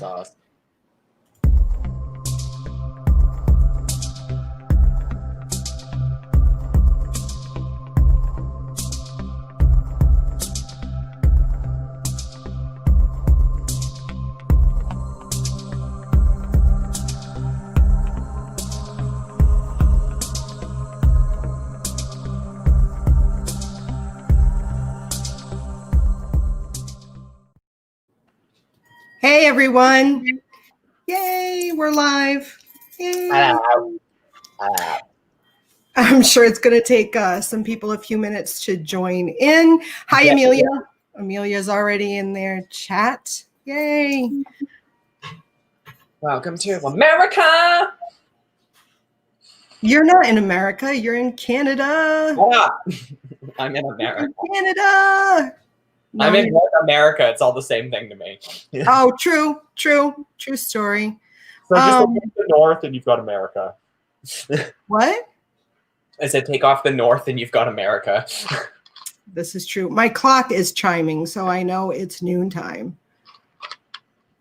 sauce. Hey everyone. Yay, we're live. Yay. I'm sure it's going to take some people a few minutes to join in. Hi, Amelia. Amelia's already in their chat. Yay. Welcome to America. You're not in America. You're in Canada. I'm in America. Canada. No, I'm in North America. It's all the same thing to me. Oh, true story. So just take the north and you've got America. What? I said take off the north and you've got America. This is true. My clock is chiming, so I know it's noontime.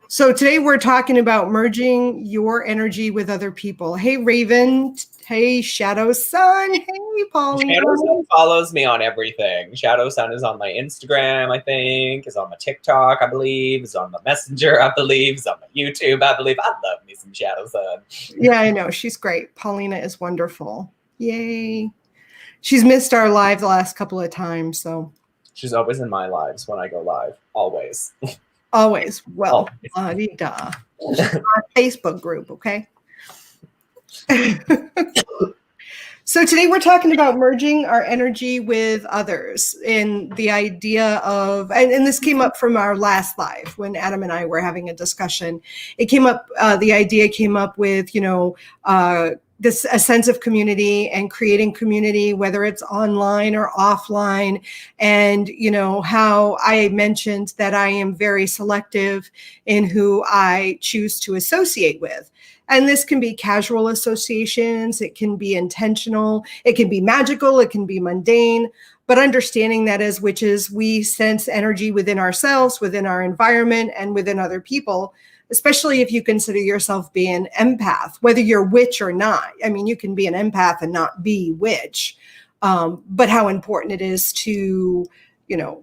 So today we're talking about merging your energy with other people. Hey, Raven. Hey, Shadow Sun. Hey, Pauline. Shadow Sun follows me on everything. Shadow Sun is on my Instagram, I think, is on my TikTok, I believe, is on my Messenger, I believe, is on my YouTube, I believe. I love me some Shadow Sun. Yeah, I know. She's great. Paulina is wonderful. Yay. She's missed our live the last couple of times, so. She's always in my lives when I go live. Always. Always. Well, la-di-da. Our Facebook group, okay? So today we're talking about merging our energy with others, and the idea of, and this came up from our last live when Adam and I were having a discussion. It came up, the idea came up with, a sense of community and creating community, whether it's online or offline. And, how I mentioned that I am very selective in who I choose to associate with. And this can be casual associations, it can be intentional, it can be magical, it can be mundane, but understanding that as witches, we sense energy within ourselves, within our environment, and within other people, especially if you consider yourself being an empath, whether you're witch or not. I mean, you can be an empath and not be witch, but how important it is to,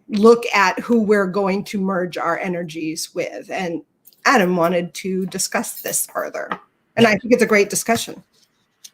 look at who we're going to merge our energies with. And Adam wanted to discuss this further. And I think it's a great discussion.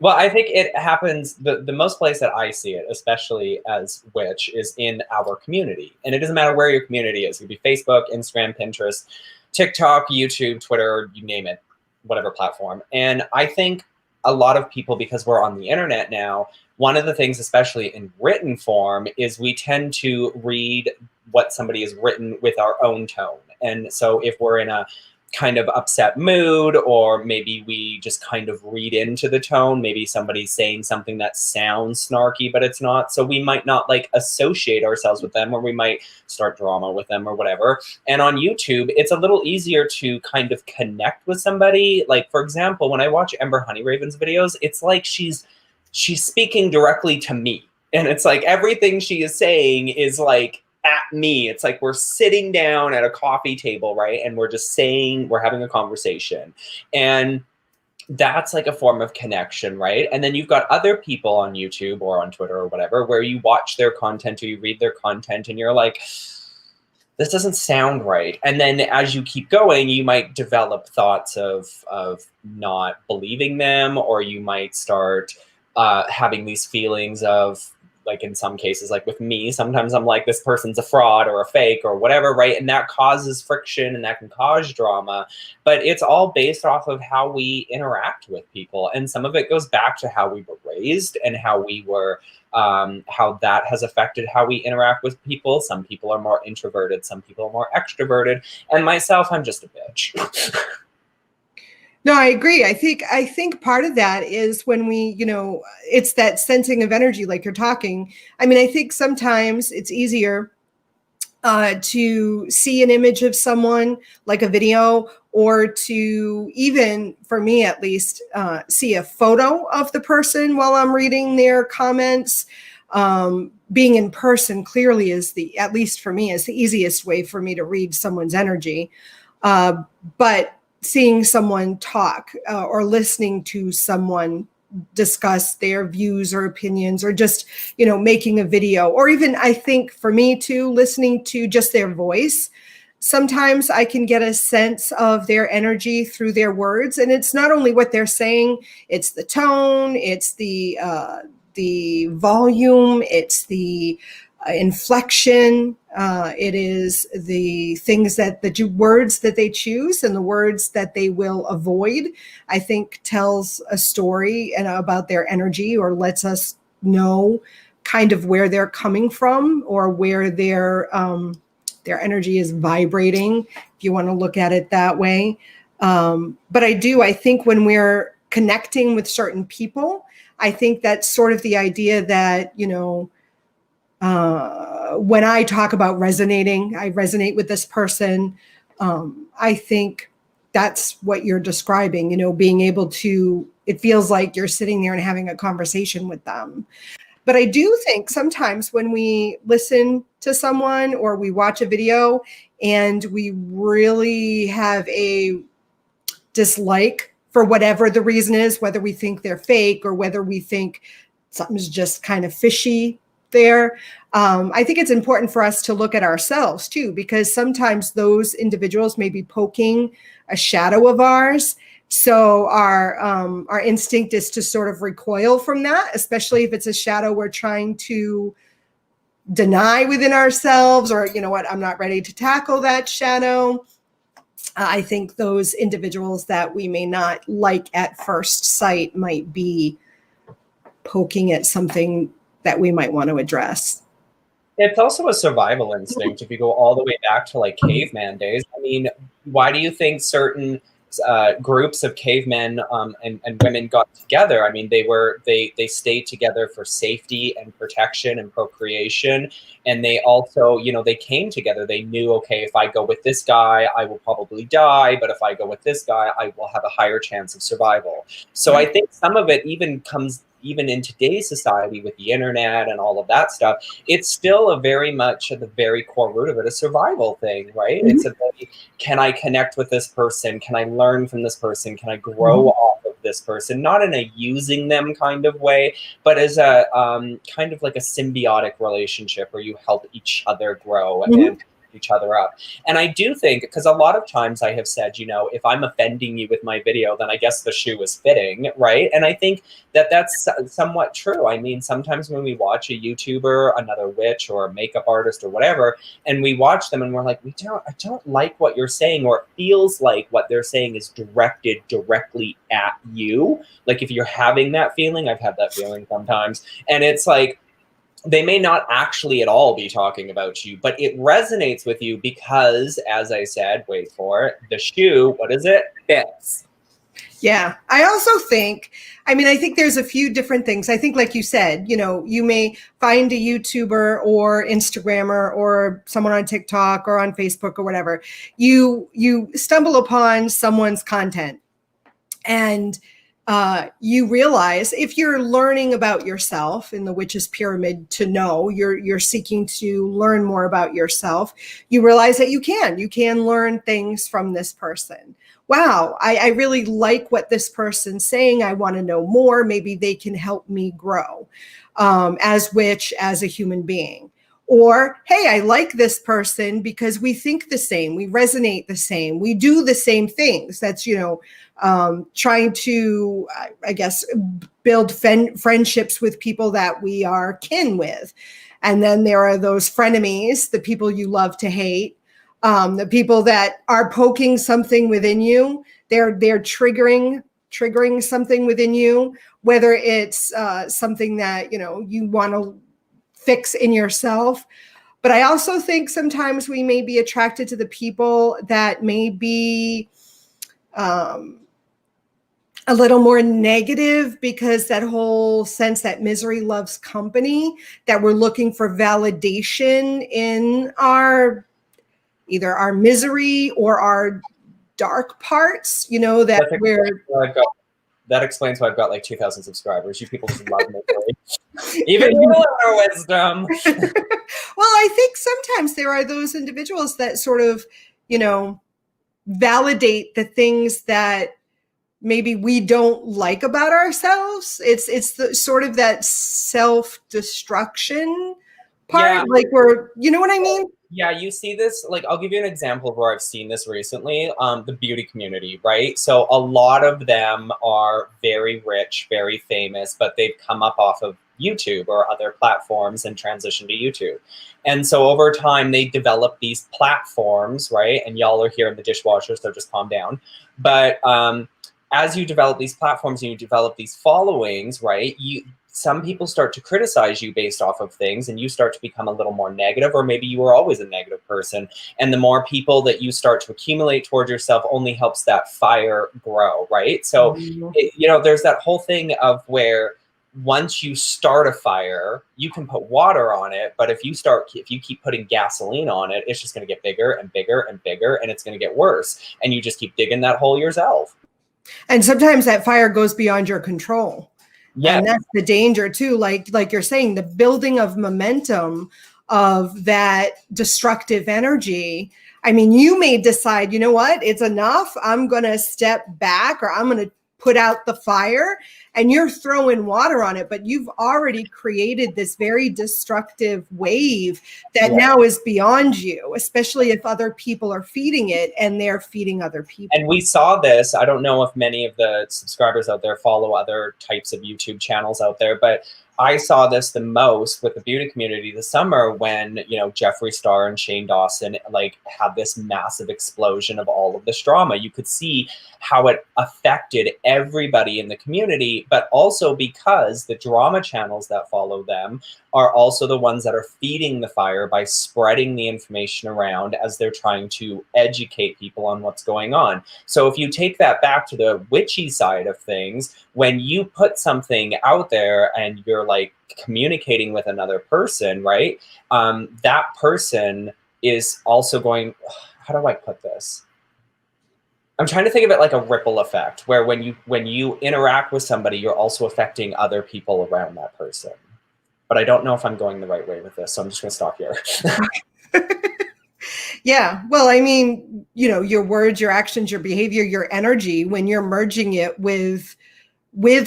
Well, I think it happens, the most place that I see it, especially as witch, is in our community. And it doesn't matter where your community is. It could be Facebook, Instagram, Pinterest, TikTok, YouTube, Twitter, you name it, whatever platform. And I think a lot of people, because we're on the internet now, one of the things, especially in written form, is we tend to read what somebody has written with our own tone. And so if we're in a kind of upset mood, or maybe we just kind of read into the tone, maybe somebody's saying something that sounds snarky, but it's not. So we might not associate ourselves with them, or we might start drama with them or whatever. And on YouTube, it's a little easier to kind of connect with somebody. Like, for example, when I watch Ember Honeyraven's videos, it's like she's speaking directly to me. And it's like everything she is saying is at me. It's like we're sitting down at a coffee table, right? And we're just saying, we're having a conversation. And that's a form of connection, right? And then you've got other people on YouTube or on Twitter or whatever, where you watch their content or you read their content and you're like, this doesn't sound right. And then as you keep going, you might develop thoughts of not believing them, or you might start having these feelings of, in some cases, with me, sometimes I'm like, this person's a fraud or a fake or whatever, right? And that causes friction and that can cause drama. But it's all based off of how we interact with people. And some of it goes back to how we were raised and how we were, how that has affected how we interact with people. Some people are more introverted, some people are more extroverted. And myself, I'm just a bitch. No, I agree. I think part of that is when we, it's that sensing of energy, like you're talking. I mean, I think sometimes it's easier to see an image of someone, like a video, or to even, for me at least, see a photo of the person while I'm reading their comments. Being in person clearly is at least for me, is the easiest way for me to read someone's energy. But seeing someone talk or listening to someone discuss their views or opinions, or just, making a video, or even, I think for me too, listening to just their voice. Sometimes I can get a sense of their energy through their words. And it's not only what they're saying, it's the tone, it's the volume, it's the inflection, it is the things the words that they choose and the words that they will avoid, I think tells a story and about their energy, or lets us know kind of where they're coming from, or where their energy is vibrating, if you want to look at it that way. But I think when we're connecting with certain people, I think that's sort of the idea that, when I talk about resonating, I resonate with this person. I think that's what you're describing, being able to, it feels like you're sitting there and having a conversation with them. But I do think sometimes when we listen to someone or we watch a video and we really have a dislike for whatever the reason is, whether we think they're fake or whether we think something's just kind of fishy there, I think it's important for us to look at ourselves too, because sometimes those individuals may be poking a shadow of ours. So our instinct is to sort of recoil from that, especially if it's a shadow we're trying to deny within ourselves, or, I'm not ready to tackle that shadow. I think those individuals that we may not like at first sight might be poking at something that we might want to address. It's also a survival instinct. If you go all the way back to like caveman days, I mean, why do you think certain groups of cavemen and women got together? I mean, they stayed together for safety and protection and procreation. And they also, they came together. They knew, okay, if I go with this guy, I will probably die. But if I go with this guy, I will have a higher chance of survival. So I think some of it even in today's society with the internet and all of that stuff, it's still a very much at the very core root of it, a survival thing, right? Mm-hmm. It's can I connect with this person? Can I learn from this person? Can I grow off of this person? Not in a using them kind of way, but as a kind of like a symbiotic relationship where you help each other grow and each other up. And I do think, because a lot of times I have said, if I'm offending you with my video, then I guess the shoe is fitting, right? And I think that that's somewhat true. I mean, sometimes when we watch a YouTuber, another witch or a makeup artist or whatever, and we watch them and we're like, I don't like what you're saying, or it feels like what they're saying is directed directly at you. Like if you're having that feeling, I've had that feeling sometimes, and it's like, they may not actually at all be talking about you, but it resonates with you because, as I said, wait for it, the shoe, what is it? Fits. Yeah. I also think, I think there's a few different things. I think, like you said, you may find a YouTuber or Instagrammer or someone on TikTok or on Facebook or whatever. You stumble upon someone's content, and you realize, if you're learning about yourself in the witch's pyramid, to know you're seeking to learn more about yourself, you realize that you can learn things from this person. Wow, I really like what this person's saying. I want to know more. Maybe they can help me grow as a human being. Or, hey, I like this person because we think the same, we resonate the same, we do the same things. That's, trying to, I guess, build friendships with people that we are kin with. And then there are those frenemies, the people you love to hate, the people that are poking something within you. They're triggering something within you, whether it's something that, you want to fix in yourself. But I also think sometimes we may be attracted to the people that may be a little more negative, because that whole sense that misery loves company, that we're looking for validation in either our misery or our dark parts, that explains why I've got like 2,000 subscribers. You people just love me. Even you have no wisdom. Well, I think sometimes there are those individuals that sort of, validate the things that maybe we don't like about ourselves. It's the sort of that self-destruction part. Yeah. Like you know what I mean? Yeah, you see this, like, I'll give you an example of where I've seen this recently, the beauty community, right? So a lot of them are very rich, very famous, but they've come up off of YouTube or other platforms and transitioned to YouTube. And so over time, they develop these platforms, right? And y'all are here in the dishwasher, so just calm down. But as you develop these platforms and you develop these followings, right, some people start to criticize you based off of things, and you start to become a little more negative, or maybe you were always a negative person. And the more people that you start to accumulate towards yourself only helps that fire grow, right? So, there's that whole thing of where once you start a fire, you can put water on it, but if you keep putting gasoline on it, it's just going to get bigger and bigger and bigger, and it's going to get worse. And you just keep digging that hole yourself. And sometimes that fire goes beyond your control. Yeah. And that's the danger too. Like you're saying, the building of momentum of that destructive energy. I mean, you may decide, you know what, it's enough. I'm going to step back, or I'm going to put out the fire, and you're throwing water on it, but you've already created this very destructive wave that now is beyond you, especially if other people are feeding it and they're feeding other people. And we saw this. I don't know if many of the subscribers out there follow other types of YouTube channels out there, but I saw this the most with the beauty community this summer when, Jeffree Star and Shane Dawson had this massive explosion of all of this drama. You could see how it affected everybody in the community, but also because the drama channels that follow them are also the ones that are feeding the fire by spreading the information around as they're trying to educate people on what's going on. So if you take that back to the witchy side of things, when you put something out there and you're communicating with another person, right? That person is also going, how do I put this? I'm trying to think of it like a ripple effect, where when you interact with somebody, you're also affecting other people around that person. But I don't know if I'm going the right way with this, so I'm just going to stop here. Yeah. Well, I mean, your words, your actions, your behavior, your energy, when you're merging it with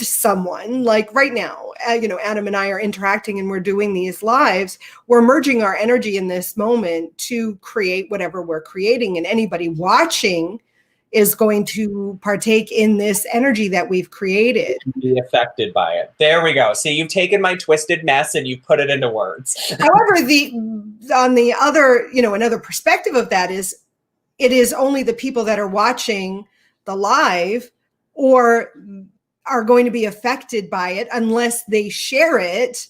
someone, like right now, Adam and I are interacting and we're doing these lives, we're merging our energy in this moment to create whatever we're creating. And anybody watching is going to partake in this energy that we've created. Be affected by it. There we go. See, you've taken my twisted mess and you put it into words. However, on the other, another perspective of that is, it is only the people that are watching the live or are going to be affected by it unless they share it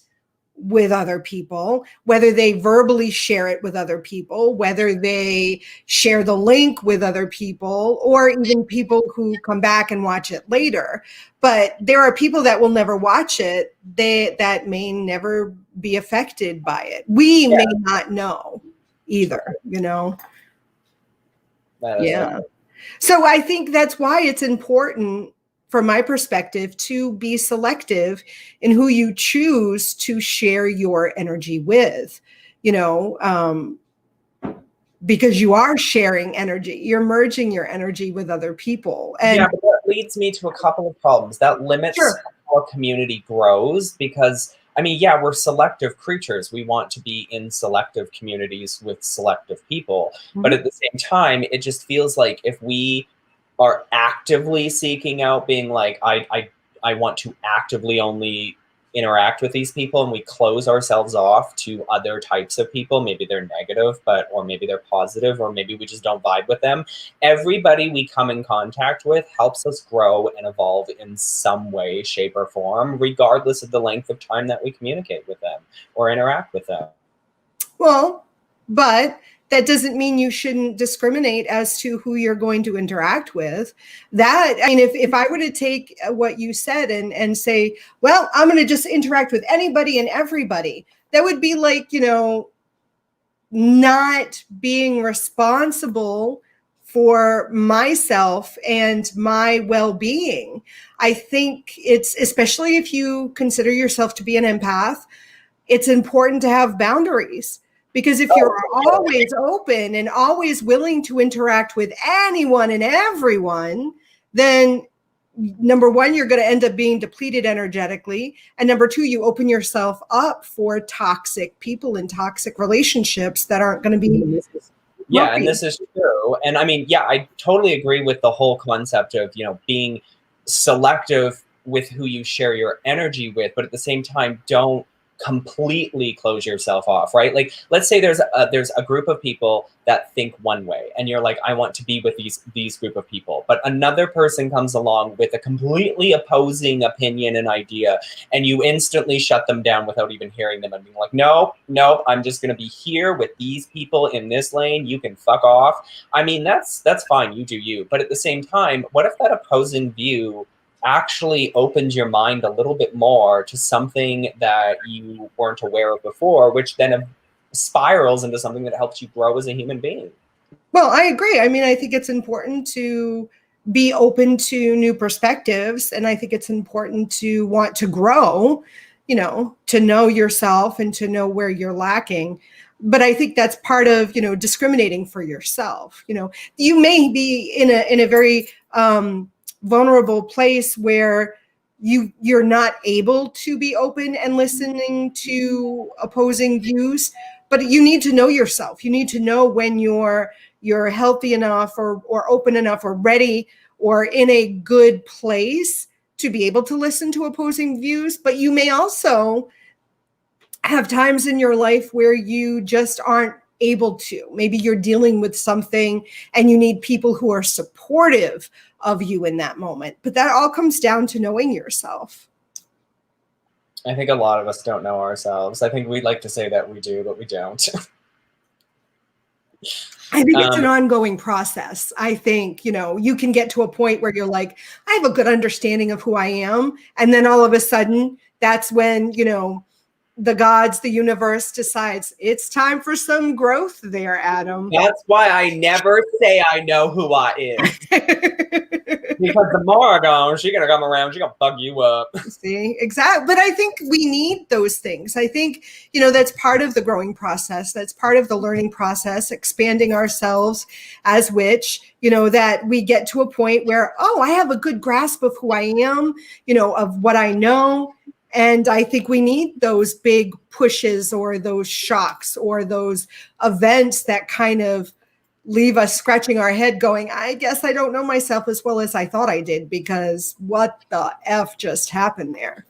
with other people, whether they verbally share it with other people, whether they share the link with other people, or even people who come back and watch it later. But there are people that will never watch it, that may never be affected by it. We may not know either, Yeah. So I think that's why it's important, from my perspective, to be selective in who you choose to share your energy with, because you are sharing energy. You're merging your energy with other people. And but that leads me to a couple of problems. That limits how a community grows because, we're selective creatures. We want to be in selective communities with selective people. Mm-hmm. But at the same time, it just feels like if we are actively seeking out being like, I want to actively only interact with these people, and we close ourselves off to other types of people, maybe they're negative, or maybe they're positive, or maybe we just don't vibe with them. Everybody we come in contact with helps us grow and evolve in some way, shape, or form, regardless of the length of time that we communicate with them or interact with them. Well, but that doesn't mean you shouldn't discriminate as to who you're going to interact with. If I were to take what you said and say, well, I'm going to just interact with anybody and everybody, that would be like, not being responsible for myself and my well-being. I think it's, especially if you consider yourself to be an empath, it's important to have boundaries. Because if you're always open and always willing to interact with anyone and everyone, then number one, you're going to end up being depleted energetically. And number two, you open yourself up for toxic people and toxic relationships that aren't going to be. Yeah, and this is true. And I mean, yeah, I totally agree with the whole concept of, being selective with who you share your energy with, but at the same time, don't completely close yourself off, right? Like, let's say there's a group of people that think one way, and you're like, I want to be with these group of people, but another person comes along with a completely opposing opinion and idea, and you instantly shut them down without even hearing them and being like, no, I'm just going to be here with these people in this lane. You can fuck off. I mean, that's fine. You do you. But at the same time, what if that opposing view actually opens your mind a little bit more to something that you weren't aware of before, which then spirals into something that helps you grow as a human being? Well, I agree. I mean, I think it's important to be open to new perspectives. And I think it's important to want to grow, to know yourself and to know where you're lacking. But I think that's part of, discriminating for yourself. You may be in a very vulnerable place where you're not able to be open and listening to opposing views, but you need to know yourself. You need to know when you're healthy enough or open enough or ready or in a good place to be able to listen to opposing views. But you may also have times in your life where you just aren't able to. Maybe you're dealing with something and you need people who are supportive of you in that moment. But that all comes down to knowing yourself. I think a lot of us don't know ourselves. I think we'd like to say that we do, but we don't. I think it's an ongoing process. I think, you can get to a point where you're like, I have a good understanding of who I am. And then all of a sudden, that's when, the gods, the universe decides it's time for some growth there, Adam. That's why I never say I know who I am. Because the more I go, she's going to come around, she's going to fuck you up. See, exactly. But I think we need those things. I think, that's part of the growing process. That's part of the learning process, expanding ourselves as witch, that we get to a point where, I have a good grasp of who I am, of what I know. And I think we need those big pushes or those shocks or those events that kind of leave us scratching our head going, I guess I don't know myself as well as I thought I did, because what the F just happened there?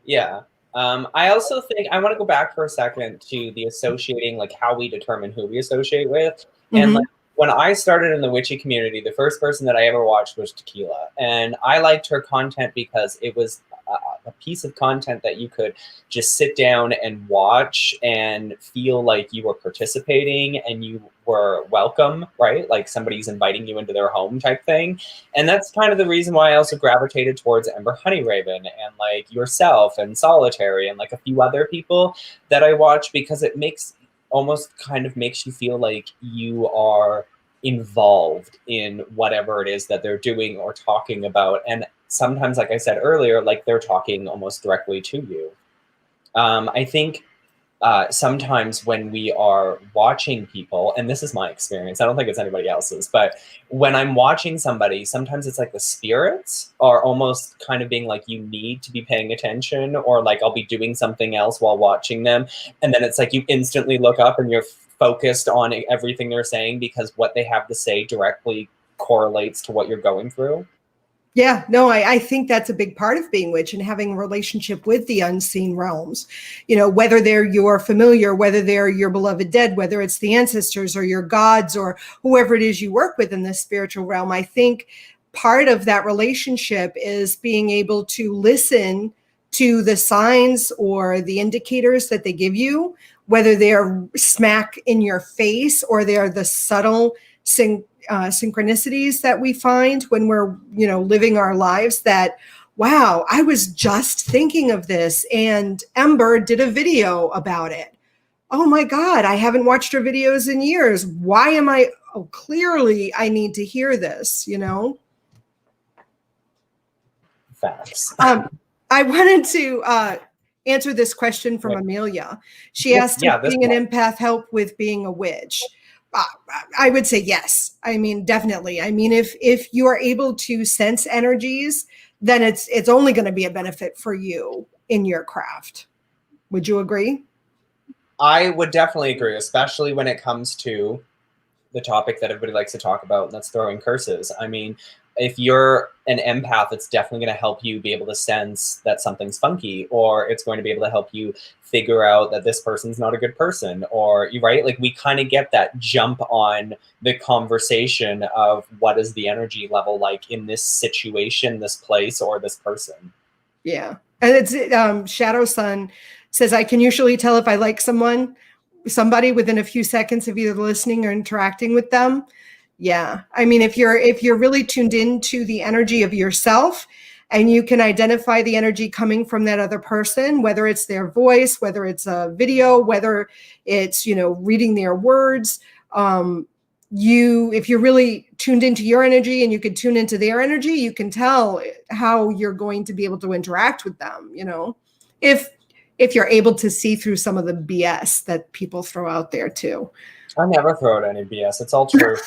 Yeah. I also think I want to go back for a second to the associating, like how we determine who we associate with. Mm-hmm. And like, when I started in the witchy community, the first person that I ever watched was Tequila. And I liked her content because it was a piece of content that you could just sit down and watch and feel like you were participating and you were welcome, right? Like somebody's inviting you into their home type thing. And that's kind of the reason why I also gravitated towards Ember Honeyraven and like yourself and Solitary and like a few other people that I watch, because it almost kind of makes you feel like you are involved in whatever it is that they're doing or talking about. And sometimes, like I said earlier, like they're talking almost directly to you. I think sometimes when we are watching people, and this is my experience, I don't think it's anybody else's, but when I'm watching somebody, sometimes it's like the spirits are almost kind of being like, you need to be paying attention, or like I'll be doing something else while watching them. And then it's like you instantly look up and you're focused on everything they're saying because what they have to say directly correlates to what you're going through. Yeah, no, I think that's a big part of being witch and having a relationship with the unseen realms, whether they're your familiar, whether they're your beloved dead, whether it's the ancestors or your gods or whoever it is you work with in the spiritual realm. I think part of that relationship is being able to listen to the signs or the indicators that they give you, whether they're smack in your face or they're the subtle synchronicities that we find when we're, living our lives that, wow, I was just thinking of this and Ember did a video about it. Oh my God, I haven't watched her videos in years. Why am I, clearly I need to hear this, Facts. I wanted to answer this question from Amelia. She asked if being an empath help with being a witch. I would say yes. I mean, definitely. I mean, if you are able to sense energies, then it's only going to be a benefit for you in your craft. Would you agree? I would definitely agree, especially when it comes to the topic that everybody likes to talk about, and that's throwing curses. I mean, if you're an empath, it's definitely going to help you be able to sense that something's funky, or it's going to be able to help you figure out that this person's not a good person, or right? Like we kind of get that jump on the conversation of what is the energy level like in this situation, this place, or this person. Yeah. And it's Shadow Sun says, I can usually tell if I like somebody within a few seconds of either listening or interacting with them. Yeah. I mean, if you're really tuned into the energy of yourself and you can identify the energy coming from that other person, whether it's their voice, whether it's a video, whether it's, reading their words, if you're really tuned into your energy and you can tune into their energy, you can tell how you're going to be able to interact with them, if you're able to see through some of the BS that people throw out there too. I never throw out any BS. It's all true.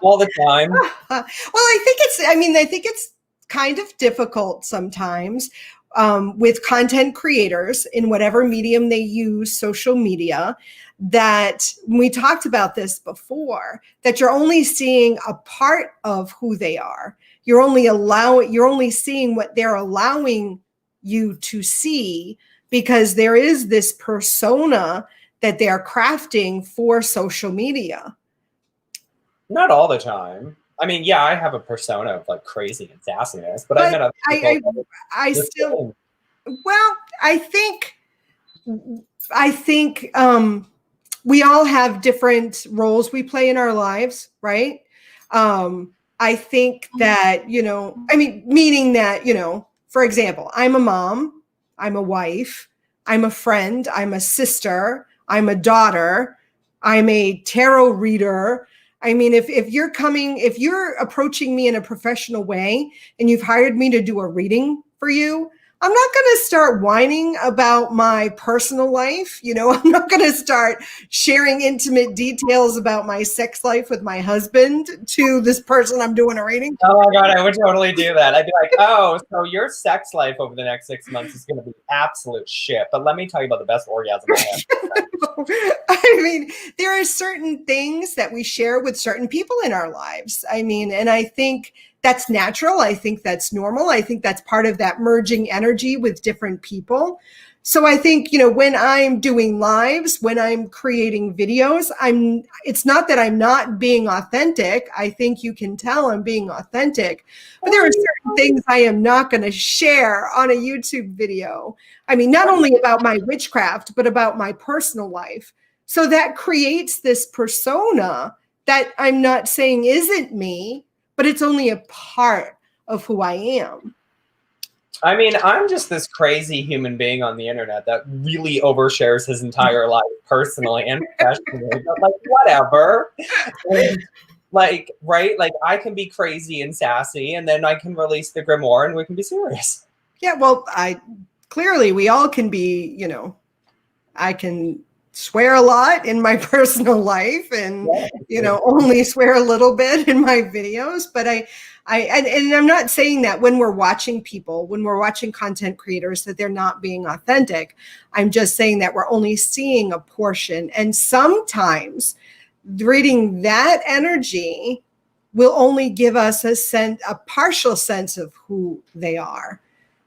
all the time. Well, I think it's kind of difficult sometimes with content creators in whatever medium they use, social media, that we talked about this before, that you're only seeing a part of who they are. You're only seeing what they're allowing you to see, because there is this persona that they're crafting for social media. Not all the time. I mean, yeah, I have a persona of like crazy and sassiness, but I met other people. I think we all have different roles we play in our lives, right? I think that, meaning that, for example, I'm a mom, I'm a wife, I'm a friend, I'm a sister, I'm a daughter, I'm a tarot reader. I mean, if you're approaching me in a professional way and you've hired me to do a reading for you, I'm not going to start whining about my personal life. I'm not going to start sharing intimate details about my sex life with my husband to this person I'm doing a reading. Oh my God, I would totally do that. I'd be like, oh, so your sex life over the next 6 months is going to be absolute shit. But let me tell you about the best orgasm I have. I mean, there are certain things that we share with certain people in our lives. I mean, and I think that's natural. I think that's normal. I think that's part of that merging energy with different people. So I think, when I'm doing lives, when I'm creating videos, it's not that I'm not being authentic. I think you can tell I'm being authentic, but there are certain things I am not going to share on a YouTube video. I mean, not only about my witchcraft, but about my personal life. So that creates this persona that I'm not saying isn't me, but it's only a part of who I am. I mean, I'm just this crazy human being on the internet that really overshares his entire life personally and professionally, but like, whatever. And, like, right? Like, I can be crazy and sassy, and then I can release the grimoire and we can be serious. Yeah, well, clearly we all can be, I can swear a lot in my personal life and, only swear a little bit in my videos. But and I'm not saying that when we're watching content creators, that they're not being authentic. I'm just saying that we're only seeing a portion. And sometimes reading that energy will only give us a partial sense of who they are.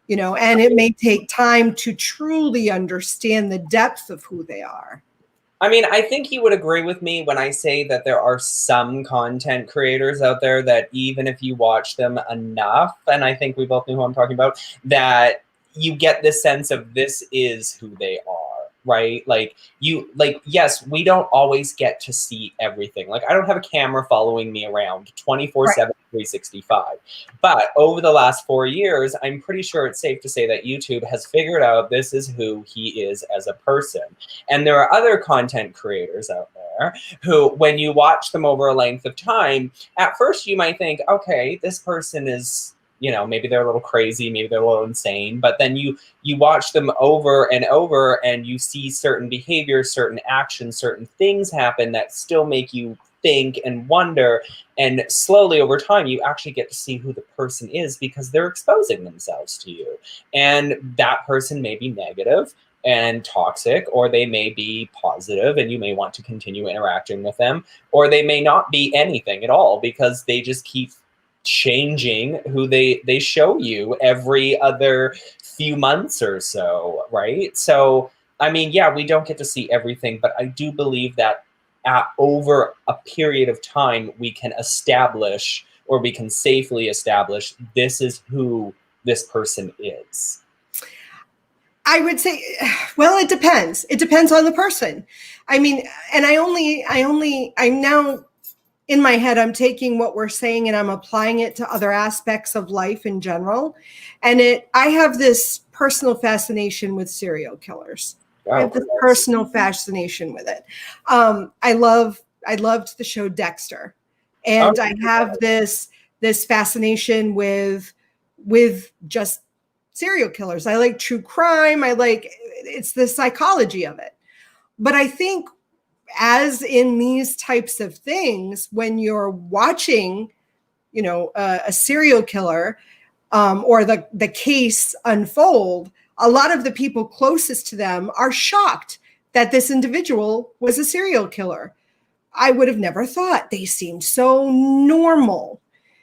And it may take time to truly understand the depth of who they are. I mean, I think you would agree with me when I say that there are some content creators out there that even if you watch them enough, and I think we both know who I'm talking about, that you get this sense of this is who they are. Right? Yes, we don't always get to see everything. Like, I don't have a camera following me around 24/7, 365. But over the last 4 years, I'm pretty sure it's safe to say that YouTube has figured out this is who he is as a person. And there are other content creators out there who, when you watch them over a length of time, at first you might think, okay, this person is you know, maybe they're a little crazy, maybe they're a little insane, but then you watch them over and over and you see certain behaviors, certain actions, certain things happen that still make you think and wonder. And slowly over time, you actually get to see who the person is because they're exposing themselves to you. And that person may be negative and toxic, or they may be positive and you may want to continue interacting with them, or they may not be anything at all because they just keep changing who they show you every other few months or so, right? So I mean, yeah, we don't get to see everything, but I do believe that over a period of time we can establish, or we can safely establish, this is who this person is. I would say, well, it depends. It depends on the person. I mean, and I'm now in my head, I'm taking what we're saying and I'm applying it to other aspects of life in general. And I have this personal fascination with serial killers. Oh, I have this personal fascination with it. I loved the show Dexter, and I have this fascination with just serial killers. I like true crime. It's the psychology of it. But I think, as in these types of things, when you're watching, you know, a serial killer or the case unfold, a lot of the people closest to them are shocked that this individual was a serial killer. I would have never thought. They seemed so normal,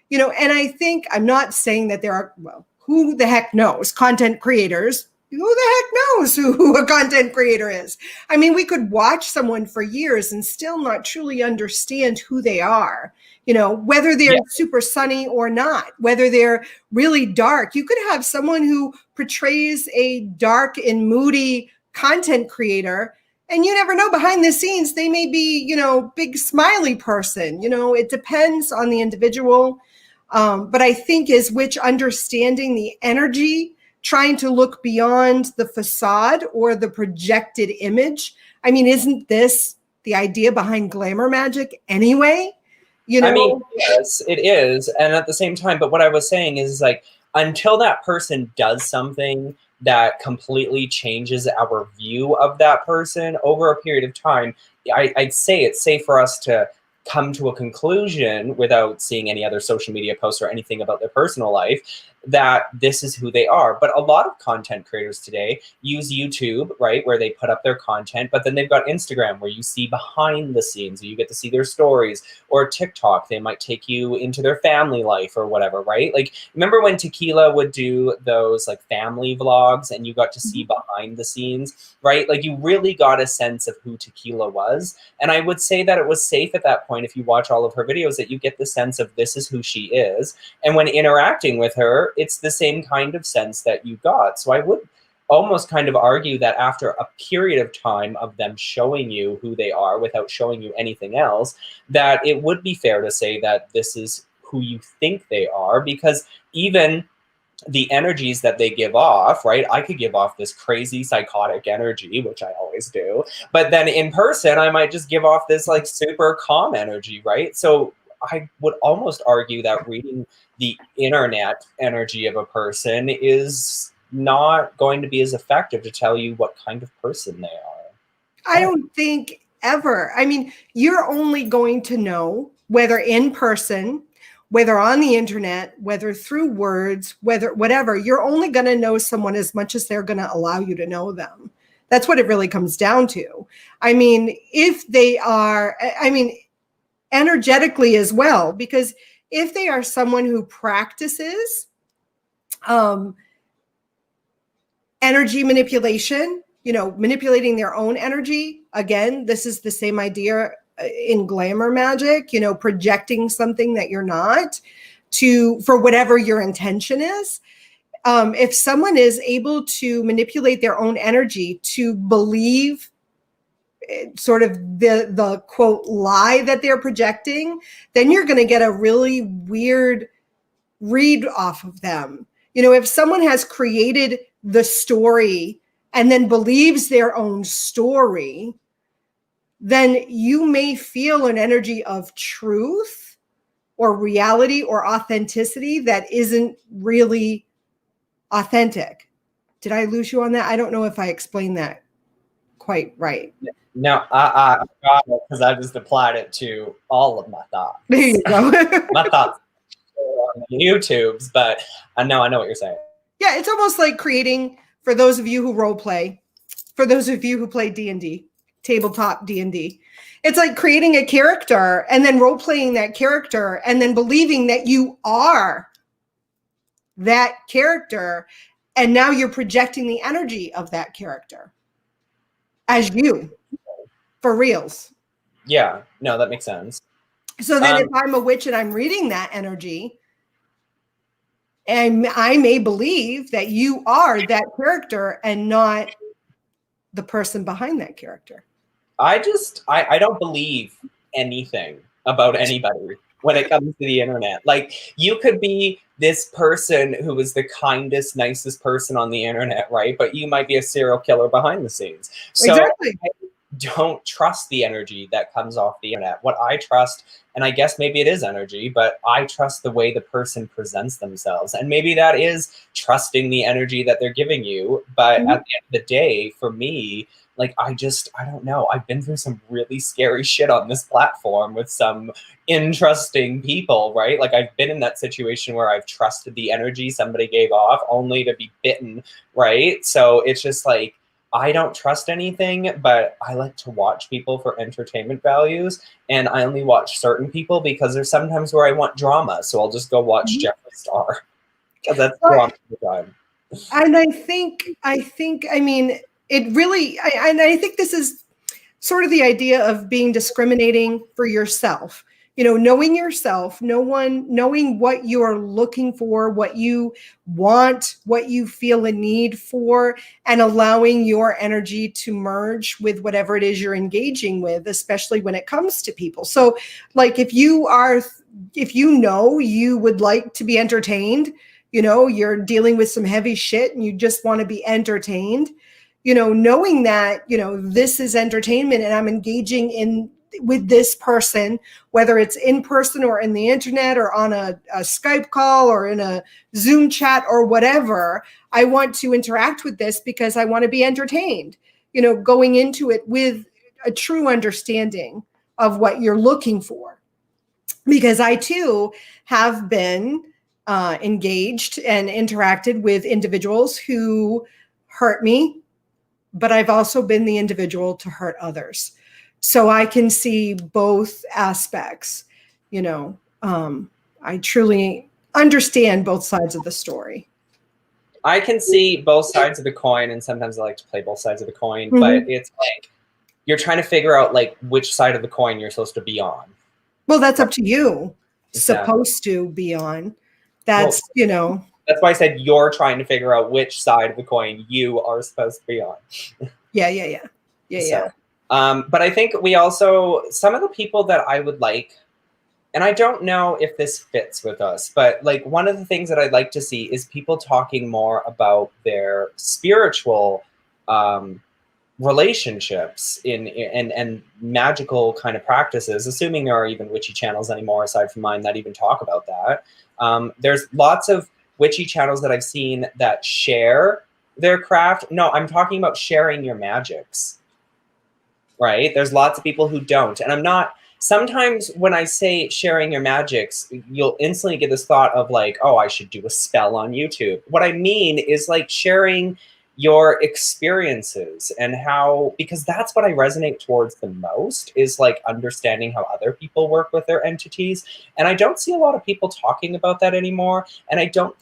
you know. And I think, I'm not saying that there are, well, who the heck knows? Content creators, who the heck knows who a content creator is? I mean, we could watch someone for years and still not truly understand who they are, you know, whether they're super sunny or not, whether they're really dark. You could have someone who portrays a dark and moody content creator, and you never know, behind the scenes, they may be, you know, big smiley person. You know, it depends on the individual. But I think is which understanding the energy, trying to look beyond the facade or the projected image. I mean, isn't this the idea behind glamour magic anyway? You know? I mean, yes, it is. And at the same time, but what I was saying is, like, until that person does something that completely changes our view of that person over a period of time, I'd say it's safe for us to come to a conclusion without seeing any other social media posts or anything about their personal life that this is who they are. But a lot of content creators today use YouTube, right, where they put up their content, but then they've got Instagram where you see behind the scenes, you get to see their stories, or TikTok, they might take you into their family life or whatever, right? Like, remember when Tequila would do those like family vlogs and you got to see behind the scenes, right? Like, you really got a sense of who Tequila was. And I would say that it was safe at that point, if you watch all of her videos, that you get the sense of this is who she is. And when interacting with her, it's the same kind of sense that you got. So I would almost kind of argue that after a period of time of them showing you who they are without showing you anything else, that it would be fair to say that this is who you think they are, because even the energies that they give off, right? I could give off this crazy psychotic energy, which I always do, but then in person, I might just give off this like super calm energy, right? So I would almost argue that reading the internet energy of a person is not going to be as effective to tell you what kind of person they are. I don't think ever. I mean, you're only going to know, whether in person, whether on the internet, whether through words, whether whatever, you're only going to know someone as much as they're going to allow you to know them. That's what it really comes down to. I mean, if they are, I mean, energetically as well, because if they are someone who practices energy manipulation, you know, manipulating their own energy, again, this is the same idea in glamour magic, you know, projecting something that you're not for whatever your intention is. If someone is able to manipulate their own energy to believe sort of the quote lie that they're projecting, then you're going to get a really weird read off of them. You know, if someone has created the story and then believes their own story, then you may feel an energy of truth, or reality or authenticity that isn't really authentic. Did I lose you on that? I don't know if I explained that quite right. No, I got it because I just applied it to all of my thoughts. There you go. My thoughts on YouTube's, but I know what you're saying. Yeah, it's almost like creating, for those of you who role play, for those of you who play D&D, tabletop D&D, it's like creating a character and then role playing that character and then believing that you are that character. And now you're projecting the energy of that character as you, for reals. Yeah, no, that makes sense. So then if I'm a witch and I'm reading that energy, and I may believe that you are that character and not the person behind that character. I don't believe anything about anybody when it comes to the internet. Like, you could be this person who is the kindest, nicest person on the internet, right? But you might be a serial killer behind the scenes. So Exactly. I don't trust the energy that comes off the internet. What I trust, and I guess maybe it is energy, but I trust the way the person presents themselves. And maybe that is trusting the energy that they're giving you. But at the end of the day, for me, like, I don't know. I've been through some really scary shit on this platform with some interesting people, right? Like, I've been in that situation where I've trusted the energy somebody gave off only to be bitten, right? So it's just like, I don't trust anything, but I like to watch people for entertainment values. And I only watch certain people because there's sometimes where I want drama. So I'll just go watch Jeffree Star because that's drama all the time. And I mean, it really, I think this is sort of the idea of being discriminating for yourself, knowing yourself, knowing what you're looking for, what you want, what you feel a need for, and allowing your energy to merge with whatever it is you're engaging with, especially when it comes to people. So like, if you would like to be entertained, you're dealing with some heavy shit and you just want to be entertained, knowing that, this is entertainment and I'm engaging with this person, whether it's in person or in the internet or on a Skype call or in a Zoom chat or whatever, I want to interact with this because I want to be entertained, going into it with a true understanding of what you're looking for. Because I too have been engaged and interacted with individuals who hurt me, but I've also been the individual to hurt others. So I can see both aspects, I truly understand both sides of the story. I can see both sides of the coin, and sometimes I like to play both sides of the coin, but it's like, you're trying to figure out like which side of the coin you're supposed to be on. Well, that's up to you. Exactly. Supposed to be on. That's, That's why I said you're trying to figure out which side of the coin you are supposed to be on. Yeah. But I think we also, some of the people that I would like, and I don't know if this fits with us, but like, one of the things that I'd like to see is people talking more about their spiritual relationships and magical kind of practices, assuming there are even witchy channels anymore aside from mine that even talk about that. There's lots of witchy channels that I've seen that share their craft. No, I'm talking about sharing your magics, right? There's lots of people who don't. And I'm not, sometimes when I say sharing your magics, you'll instantly get this thought of like, oh, I should do a spell on YouTube. What I mean is like sharing your experiences and how, because that's what I resonate towards the most, is like understanding how other people work with their entities. And I don't see a lot of people talking about that anymore. And I don't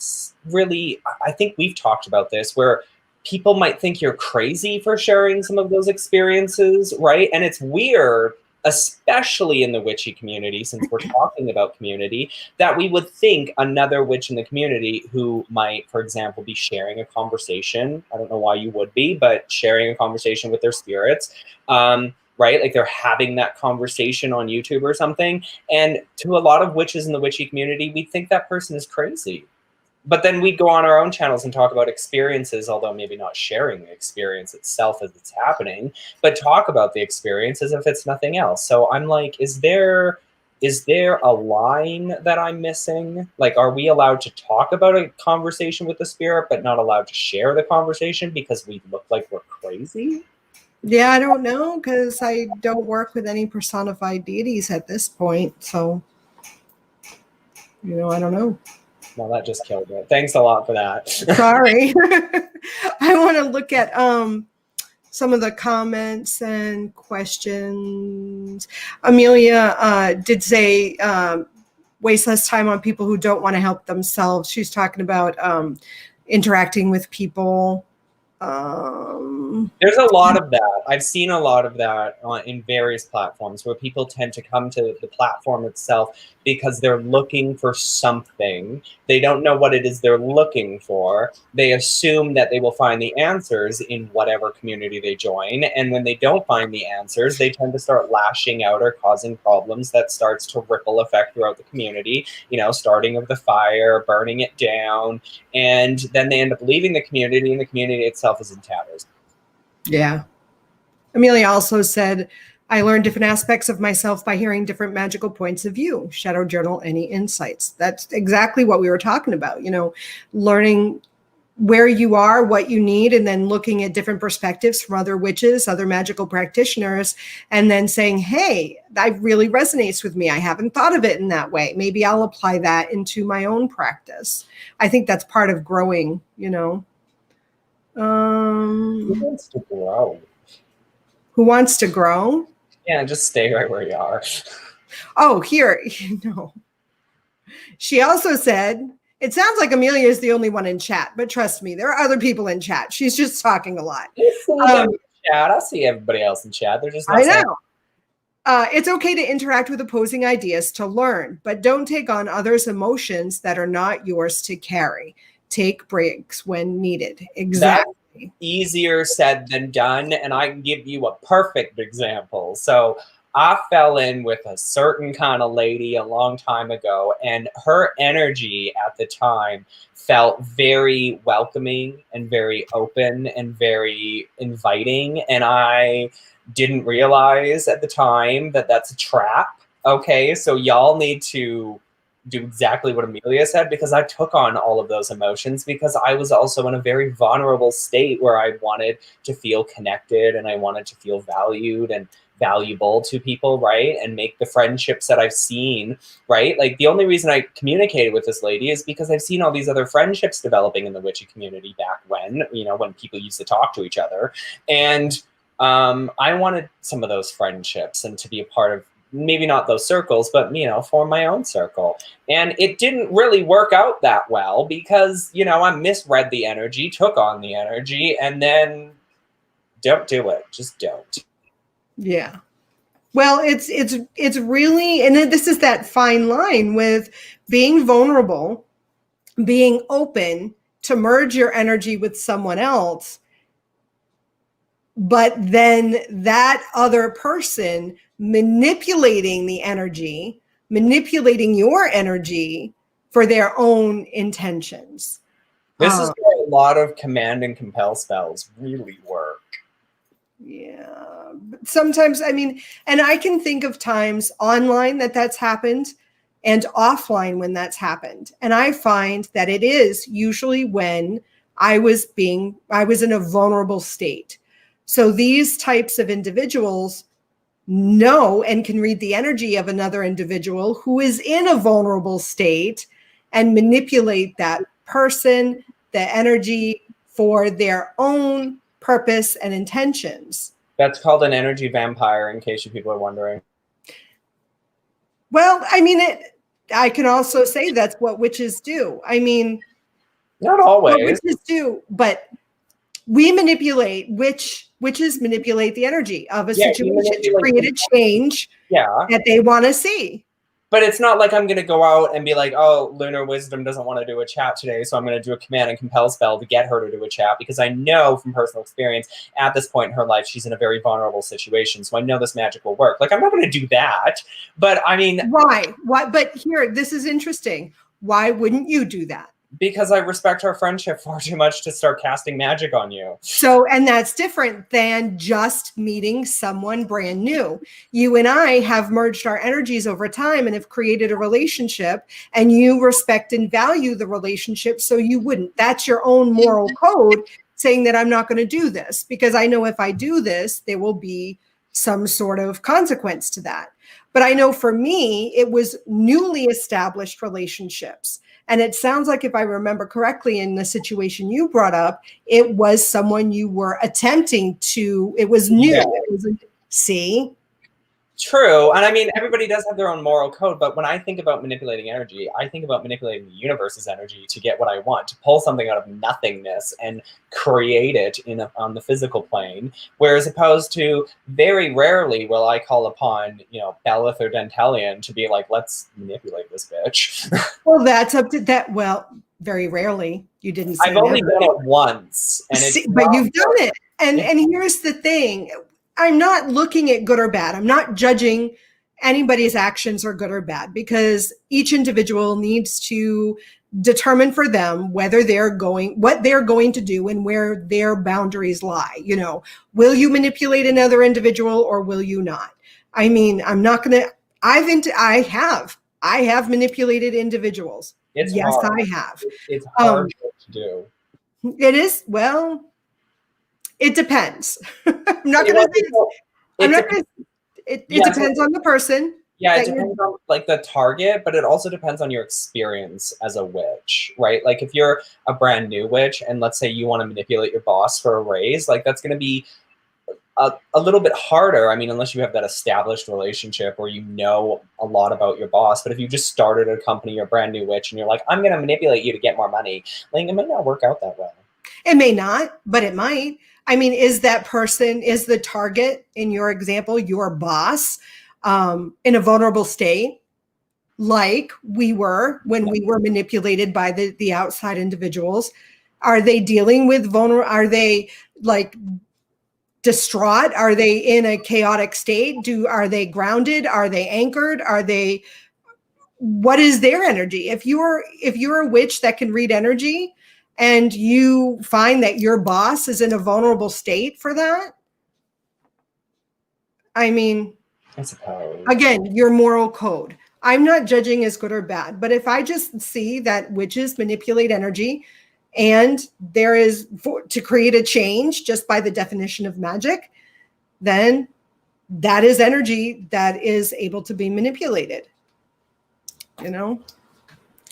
really, I think we've talked about this, where people might think you're crazy for sharing some of those experiences, right? And it's weird, especially in the witchy community, since we're talking about community, that we would think another witch in the community who might, for example, be sharing a conversation, I don't know why you would be, but sharing a conversation with their spirits, right? Like they're having that conversation on YouTube or something. And to a lot of witches in the witchy community, we think that person is crazy. But then we go on our own channels and talk about experiences, although maybe not sharing the experience itself as it's happening, but talk about the experience as if it's nothing else. So I'm like, is there is there a line that I'm missing? Like, are we allowed to talk about a conversation with the spirit, but not allowed to share the conversation because we look like we're crazy? Yeah, I don't know, because I don't work with any personified deities at this point. So, I don't know. Well, that just killed it. Thanks a lot for that. Sorry. I want to look at some of the comments and questions. Amelia did say waste less time on people who don't want to help themselves. She's talking about interacting with people. There's a lot of that. I've seen a lot of that in various platforms where people tend to come to the platform itself because they're looking for something. They don't know what it is they're looking for. They assume that they will find the answers in whatever community they join. And when they don't find the answers, they tend to start lashing out or causing problems that starts to ripple effect throughout the community, starting with the fire, burning it down. And then they end up leaving the community, and the community itself is in tatters. Yeah. Amelia also said, I learned different aspects of myself by hearing different magical points of view. Shadow journal, any insights? That's exactly what we were talking about, learning where you are, what you need, and then looking at different perspectives from other witches, other magical practitioners, and then saying, hey, that really resonates with me. I haven't thought of it in that way. Maybe I'll apply that into my own practice. I think that's part of growing, Who wants to grow? Who wants to grow? Yeah, just stay right where you are. Oh, here, She also said, it sounds like Amelia is the only one in chat, but trust me, there are other people in chat. She's just talking a lot. I see everybody else in chat. They're just not I know. It's okay to interact with opposing ideas to learn, but don't take on others' emotions that are not yours to carry. Take breaks when needed. Exactly. That's easier said than done, and I can give you a perfect example. So I fell in with a certain kind of lady a long time ago, and her energy at the time felt very welcoming and very open and very inviting, and I didn't realize at the time that that's a trap. Okay, so y'all need to do exactly what Amelia said, because I took on all of those emotions because I was also in a very vulnerable state where I wanted to feel connected and I wanted to feel valued and valuable to people, right? And make the friendships that I've seen, right? Like, the only reason I communicated with this lady is because I've seen all these other friendships developing in the witchy community back when, when people used to talk to each other. And I wanted some of those friendships and to be a part of, maybe not those circles, but, form my own circle. And it didn't really work out that well because, I misread the energy, took on the energy, and then don't do it. Just don't. Yeah. Well, it's really, and this is that fine line with being vulnerable, being open to merge your energy with someone else, but then that other person manipulating the energy, manipulating your energy for their own intentions. This is where a lot of command and compel spells really work. Yeah. Sometimes, and I can think of times online that's happened and offline when that's happened. And I find that it is usually when I was in a vulnerable state. So these types of individuals know and can read the energy of another individual who is in a vulnerable state and manipulate that person, the energy, for their own purpose and intentions. That's called an energy vampire, in case you people are wondering. Well, I can also say that's what witches do. Not always. What witches do, but we manipulate, witches manipulate the energy of a situation to create a change that they want to see. But it's not like I'm going to go out and be like, oh, Lunar Wisdom doesn't want to do a chat today, so I'm going to do a command and compel spell to get her to do a chat, because I know from personal experience at this point in her life, she's in a very vulnerable situation. So I know this magic will work. Like, I'm not going to do that. But Why? But here, this is interesting. Why wouldn't you do that? Because I respect our friendship far too much to start casting magic on you. So, and that's different than just meeting someone brand new. You and I have merged our energies over time and have created a relationship, and you respect and value the relationship, so you wouldn't. That's your own moral code saying that I'm not going to do this, because I know if I do this, there will be some sort of consequence to that. But I know for me, it was newly established relationships. And it sounds like, if I remember correctly, in the situation you brought up, it was someone you were attempting to, it was new. Yeah. It was, see? True. And I mean, everybody does have their own moral code, but when I think about manipulating energy, I think about manipulating the universe's energy to get what I want, to pull something out of nothingness and create it on the physical plane. Whereas opposed to, very rarely will I call upon, Belith or Dentalian to be like, let's manipulate this bitch. Well, that's up to that. Well, very rarely. You didn't say I've only never. done it once. And but you've done it. And here's the thing. I'm not looking at good or bad. I'm not judging anybody's actions are good or bad, because each individual needs to determine for them what they're going to do and where their boundaries lie. Will you manipulate another individual or will you not? I mean, I'm not going to, I have manipulated individuals. Yes, hard. I have. It's hard to do. It is. Well, it depends. I'm not going to say it depends on the person. Yeah, it depends on the target, but it also depends on your experience as a witch, right? Like if you're a brand new witch and let's say you want to manipulate your boss for a raise, that's going to be a little bit harder. I mean, unless you have that established relationship or a lot about your boss. But if you just started a company, you're a brand new witch and you're like, I'm going to manipulate you to get more money, it might not work out that well. It may not, but it might. I mean, is the target in your example, your boss, in a vulnerable state, like we were when we were manipulated by the outside individuals? Are they dealing with are they distraught? Are they in a chaotic state? Are they grounded? Are they anchored? What is their energy? If you're a witch that can read energy, and you find that your boss is in a vulnerable state for that, I mean, I suppose. Again, your moral code. I'm not judging as good or bad, but if I just see that witches manipulate energy and there is to create a change just by the definition of magic, then that is energy that is able to be manipulated.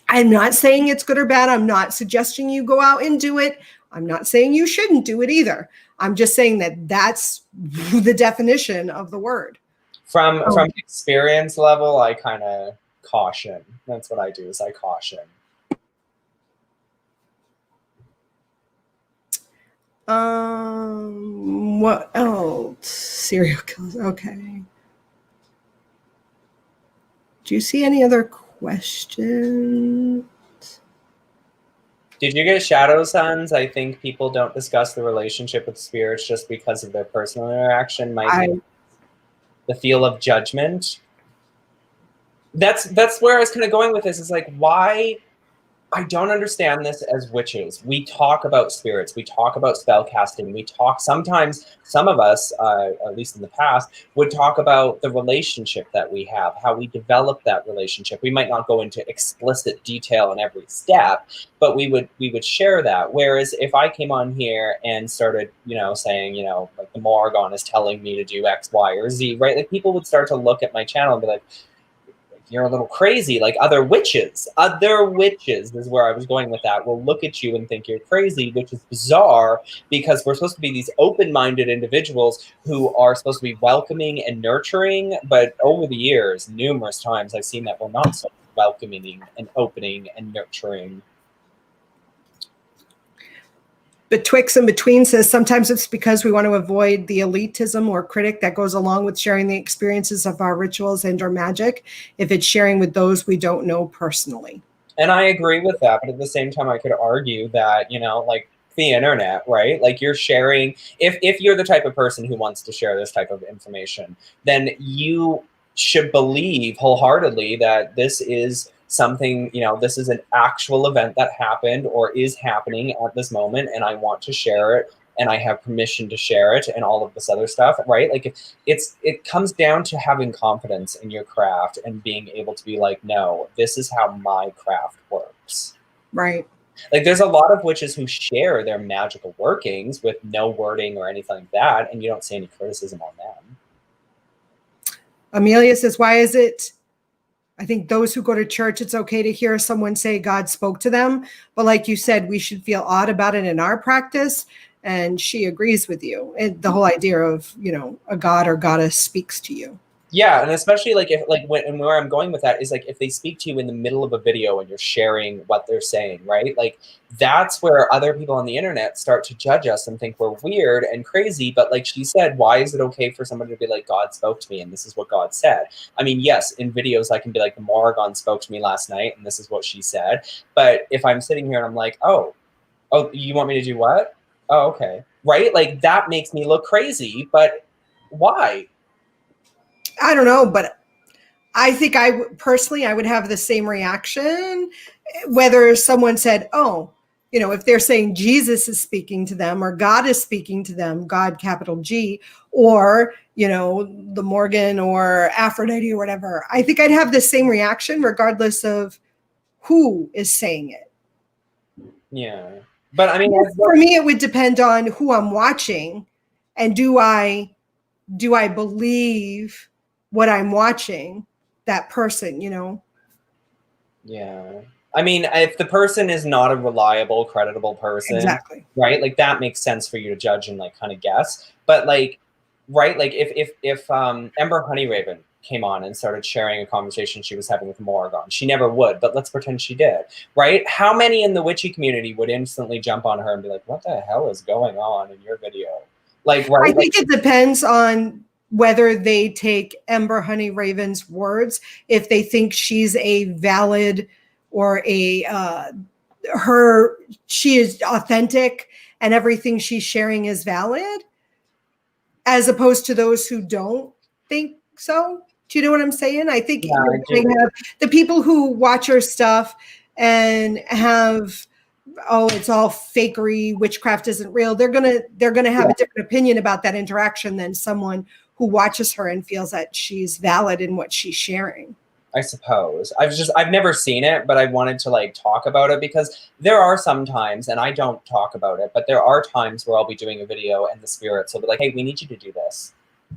I'm not saying it's good or bad. I'm not suggesting you go out and do it. I'm not saying you shouldn't do it either. I'm just saying that that's the definition of the word. From experience level, I kind of caution. That's what I do, is I caution. What else? Serial killers. Okay. Do you see any other questions? Did you get shadow sons? I think people don't discuss the relationship with spirits just because of their personal interaction. The feel of judgment. That's where I was kind of going with this. Is why I don't understand this as witches. We talk about spirits. We talk about spell casting. We talk, sometimes some of us, at least in the past, would talk about the relationship that we have, how we develop that relationship. We might not go into explicit detail in every step, but we would share that. Whereas if I came on here and started, saying, the Morrigan is telling me to do X, Y, or Z, right? People would start to look at my channel and be like, you're a little crazy, other witches. Other witches is where I was going with that. Will look at you and think you're crazy, which is bizarre because we're supposed to be these open-minded individuals who are supposed to be welcoming and nurturing. But over the years, numerous times, I've seen that we're not so welcoming and opening and nurturing. Betwixt and Between says sometimes it's because we want to avoid the elitism or critic that goes along with sharing the experiences of our rituals and or magic if it's sharing with those we don't know personally. And I agree with that, but at the same time I could argue that, the internet, right? You're sharing, if you're the type of person who wants to share this type of information, then you should believe wholeheartedly that this is something, this is an actual event that happened or is happening at this moment, and I want to share it, and I have permission to share it, and all of this other stuff, right? Like it comes down to having confidence in your craft and being able to be like, no, this is how my craft works. Right. Like there's a lot of witches who share their magical workings with no wording or anything like that, and you don't see any criticism on them. Amelia says, why is it, I think those who go to church, it's okay to hear someone say God spoke to them. But like you said, we should feel odd about it in our practice. And she agrees with you. And the whole idea of, a god or goddess speaks to you. Yeah, and especially like and where I'm going with that is like if they speak to you in the middle of a video and you're sharing what they're saying, right? Like that's where other people on the internet start to judge us and think we're weird and crazy. But like she said, why is it okay for somebody to be like, God spoke to me and this is what God said? I mean, yes, in videos I can be like, the Morrigan spoke to me last night and this is what she said. But if I'm sitting here and I'm like, oh, you want me to do what? Oh, okay. Right? Like that makes me look crazy, but why? I don't know, but I think I would have the same reaction whether someone said, oh, if they're saying Jesus is speaking to them or God is speaking to them, God, capital G, or, the Morgan or Aphrodite or whatever, I think I'd have the same reaction regardless of who is saying it. Yeah. But I mean, for me, it would depend on who I'm watching and do I believe what I'm watching, that person, Yeah. I mean, if the person is not a reliable, creditable person, exactly, right? Like that makes sense for you to judge and like kind of guess. But like, right? Like if Ember Honeyraven came on and started sharing a conversation she was having with Morrigan, she never would, but let's pretend she did, right? How many in the witchy community would instantly jump on her and be like, what the hell is going on in your video? Like, right? I think it depends on whether they take Ember Honeyraven's words, if they think she's a valid or she is authentic and everything she's sharing is valid, as opposed to those who don't think so. Do you know what I'm saying? I think you're going to have the people who watch her stuff and have, oh, it's all fakery, witchcraft isn't real. They're gonna have a different opinion about that interaction than someone who watches her and feels that she's valid in what she's sharing. I suppose. I've never seen it, but I wanted to like talk about it because there are some times, and I don't talk about it, but there are times where I'll be doing a video and the spirits will be like, hey, we need you to do this.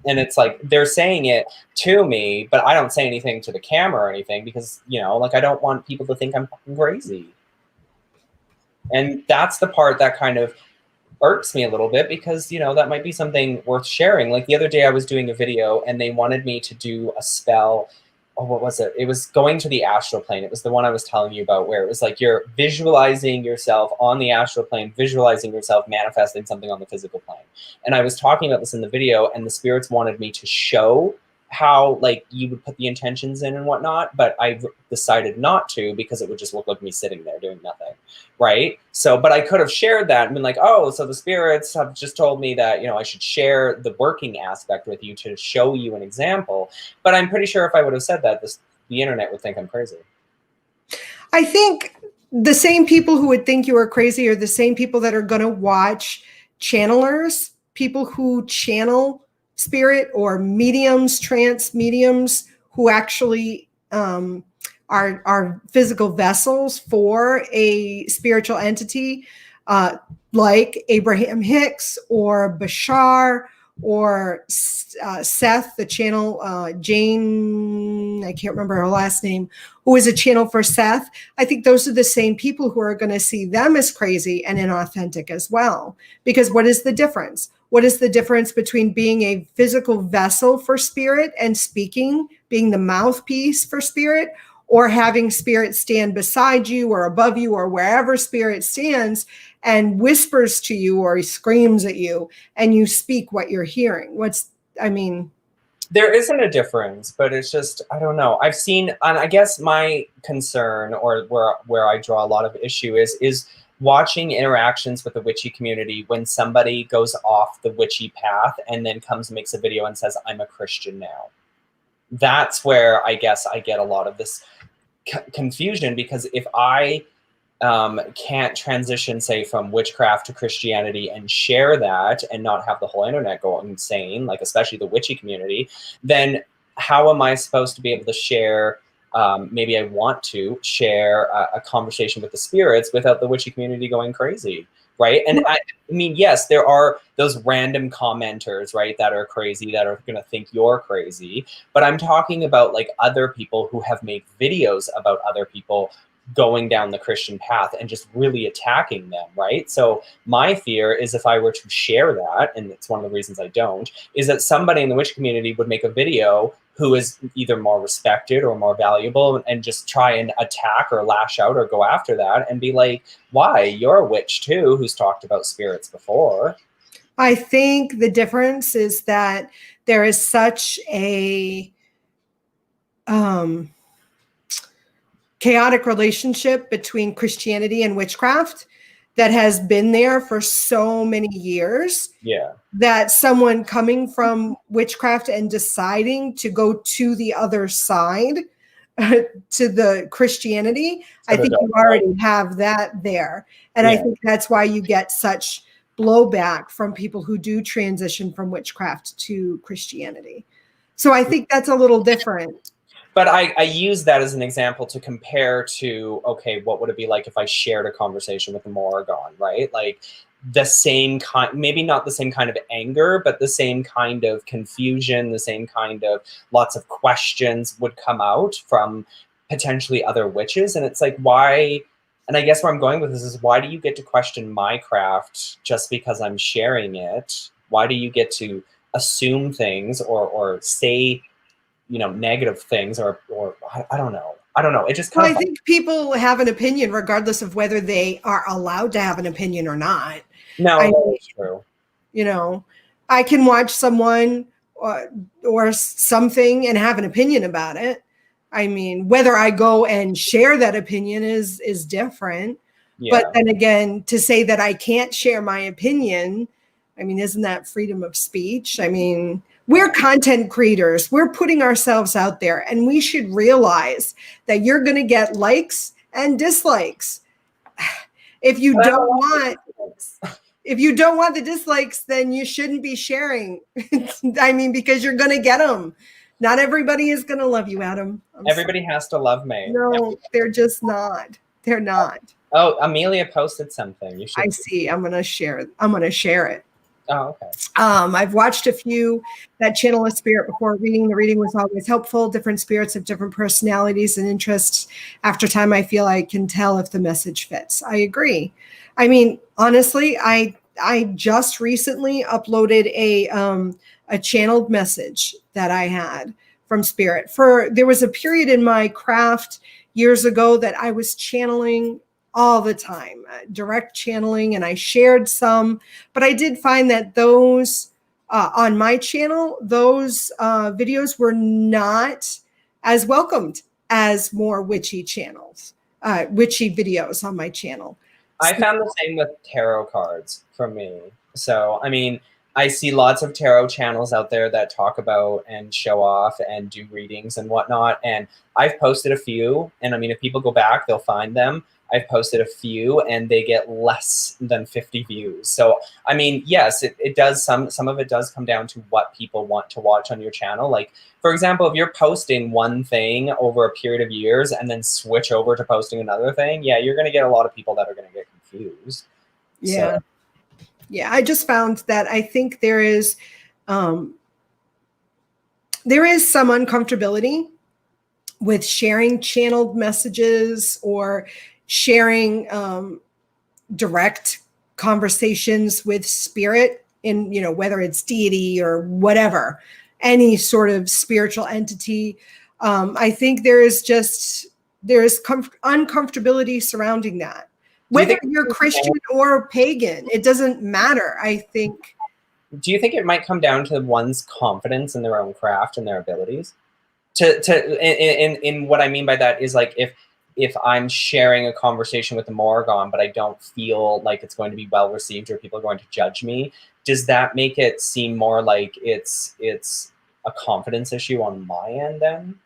And it's like, they're saying it to me, but I don't say anything to the camera or anything because, like I don't want people to think I'm fucking crazy. And that's the part that kind of irks me a little bit because, that might be something worth sharing. Like the other day I was doing a video and they wanted me to do a spell. Oh, what was it? It was going to the astral plane. It was the one I was telling you about where it was like you're visualizing yourself on the astral plane, visualizing yourself manifesting something on the physical plane. And I was talking about this in the video and the spirits wanted me to show how like you would put the intentions in and whatnot, but I decided not to because it would just look like me sitting there doing nothing, right? So, but I could have shared that and been like, oh, so the spirits have just told me that, I should share the working aspect with you to show you an example. But I'm pretty sure if I would have said that, the internet would think I'm crazy. I think the same people who would think you are crazy are the same people that are going to watch channelers, people who channel spirit or mediums, trance mediums who actually are physical vessels for a spiritual entity, like Abraham Hicks or Bashar or Seth, the channel, Jane, I can't remember her last name, who is a channel for Seth. I think those are the same people who are going to see them as crazy and inauthentic as well. Because what is the difference? What is the difference between being a physical vessel for spirit and speaking, being the mouthpiece for spirit, or having spirit stand beside you or above you or wherever spirit stands and whispers to you or he screams at you and you speak what you're hearing? There isn't a difference, but it's just, I don't know. I've seen, and I guess my concern or where I draw a lot of issue is watching interactions with the witchy community when somebody goes off the witchy path and then comes and makes a video and says, I'm a Christian now. That's where I guess I get a lot of this confusion, because if I can't transition, say, from witchcraft to Christianity and share that and not have the whole internet go insane, like especially the witchy community, then how am I supposed to be able to share, maybe I want to share a conversation with the spirits without the witchy community going crazy, right? And I mean, yes, there are those random commenters, right, that are crazy, that are going to think you're crazy, but I'm talking about like other people who have made videos about other people going down the Christian path and just really attacking them, right? So my fear is, if I were to share that, and it's one of the reasons I don't, is that somebody in the witch community would make a video who is either more respected or more valuable and just try and attack or lash out or go after that and be like, why? You're a witch too, who's talked about spirits before. I think the difference is that there is such a chaotic relationship between Christianity and witchcraft that has been there for so many years. Yeah. That someone coming from witchcraft and deciding to go to the other side, to the Christianity, I think you already have that there. And I think that's why you get such blowback from people who do transition from witchcraft to Christianity. So I think that's a little different. But I use that as an example to compare to, okay, what would it be like if I shared a conversation with the Morrigan, right? Like the same kind, maybe not the same kind of anger, but the same kind of confusion, the same kind of lots of questions would come out from potentially other witches. And it's like, why? And I guess where I'm going with this is, why do you get to question my craft just because I'm sharing it? Why do you get to assume things or say, you know, negative things, or I don't know. It just kind of, I think people have an opinion regardless of whether they are allowed to have an opinion or not. No, that's true. You know, I can watch someone or something and have an opinion about it. I mean, whether I go and share that opinion is different. Yeah. But then again, to say that I can't share my opinion, I mean, isn't that freedom of speech? I mean, we're content creators. We're putting ourselves out there, and we should realize that you're going to get likes and dislikes. If you don't want the dislikes, then you shouldn't be sharing. I mean, because you're going to get them. Not everybody is going to love you, Adam. Everybody has to love me. No, they're just not. They're not. Oh, Amelia posted something. You should. I see. I'm going to share it. I'm going to share it. Oh, okay. I've watched a few that channel a spirit before reading. The reading was always helpful. Different spirits have different personalities and interests. After time, I feel I can tell if the message fits. I agree. I mean, honestly, I just recently uploaded a channeled message that I had from spirit. There was a period in my craft years ago that I was channeling all the time, direct channeling, and I shared some, but I did find that those on my channel, those videos were not as welcomed as more witchy channels, witchy videos on my channel. I found the same with tarot cards for me. So, I mean, I see lots of tarot channels out there that talk about and show off and do readings and whatnot. And I've posted a few, and I mean, if people go back, they'll find them. I've posted a few and they get less than 50 views. So, I mean, yes, it does. Some of it does come down to what people want to watch on your channel. Like, for example, if you're posting one thing over a period of years and then switch over to posting another thing, yeah, you're going to get a lot of people that are going to get confused. Yeah. So. Yeah. I just found that I think there is some uncomfortability with sharing channeled messages or sharing direct conversations with spirit in, you know, whether it's deity or whatever, any sort of spiritual entity. I think there's uncomfortability surrounding that. Whether you're Christian or pagan, it doesn't matter, I think. Do you think it might come down to one's confidence in their own craft and their abilities? In what I mean by that is, like, if I'm sharing a conversation with the Morrigan, but I don't feel like it's going to be well received or people are going to judge me, does that make it seem more like it's a confidence issue on my end then?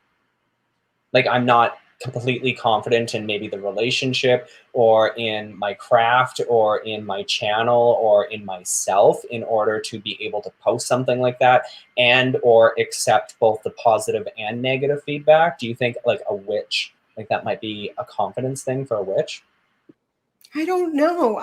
Like, I'm not completely confident in maybe the relationship or in my craft or in my channel or in myself in order to be able to post something like that and or accept both the positive and negative feedback? Do you think like a witch, like that might be a confidence thing for a witch? I don't know.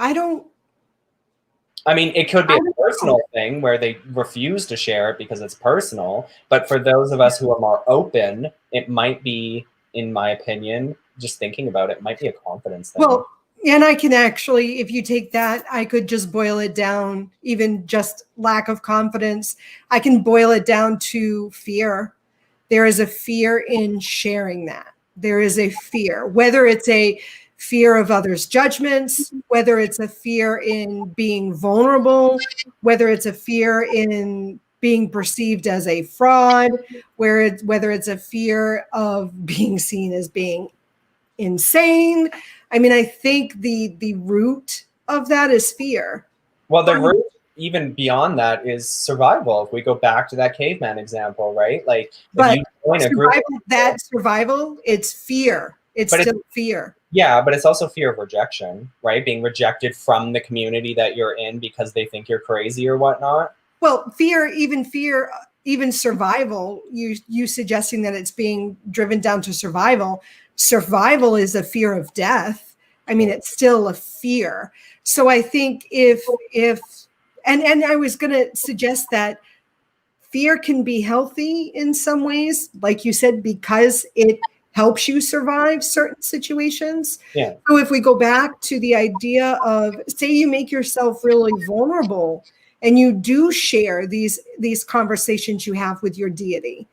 I mean, it could be I a don't know. personal thing where they refuse to share it because it's personal. But for those of us who are more open, it might be, in my opinion, just thinking about it, might be a confidence thing. Well, and I can actually, if you take that, I could just boil it down, even just lack of confidence. I can boil it down to fear. There is a fear in sharing that. There is a fear, whether it's a fear of others' judgments, whether it's a fear in being vulnerable, whether it's a fear in being perceived as a fraud, whether it's a fear of being seen as being insane. I mean, I think the root of that is fear. Well, the root, even beyond that, is survival. If we go back to that caveman example, right? Like, if But you join a group of people, survival, it's fear. It's but it's, still fear. yeah, but it's also fear of rejection, right? Being rejected from the community that you're in because they think you're crazy or whatnot. Well, even survival, you suggesting that it's being driven down to survival. Survival is a fear of death. I mean, it's still a fear. So I think if and I was going to suggest that fear can be healthy in some ways, like you said, because it helps you survive certain situations. Yeah. So if we go back to the idea of, say you make yourself really vulnerable and you do share these conversations you have with your deity,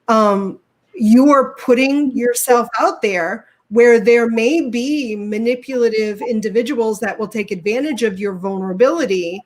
you are putting yourself out there where there may be manipulative individuals that will take advantage of your vulnerability.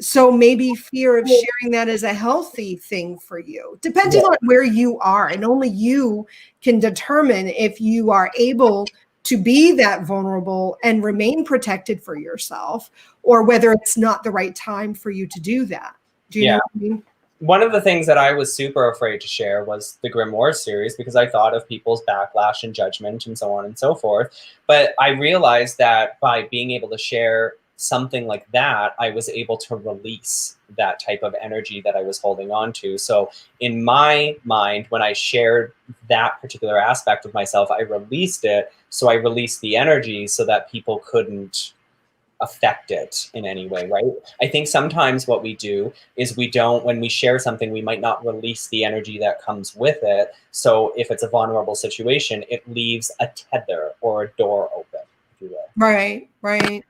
So maybe fear of sharing that is a healthy thing for you, depending on where you are. And only you can determine if you are able to be that vulnerable and remain protected for yourself, or whether it's not the right time for you to do that. Do you know what I mean? One of the things that I was super afraid to share was the Grimoire series because I thought of people's backlash and judgment and so on and so forth. But I realized that by being able to share something like that, I was able to release that type of energy that I was holding on to. So in my mind, when I shared that particular aspect of myself, I released it. So I released the energy so that people couldn't affect it in any way, right? I think sometimes what we do is when we share something, we might not release the energy that comes with it. So if it's a vulnerable situation, it leaves a tether or a door open, if you will. Right, right.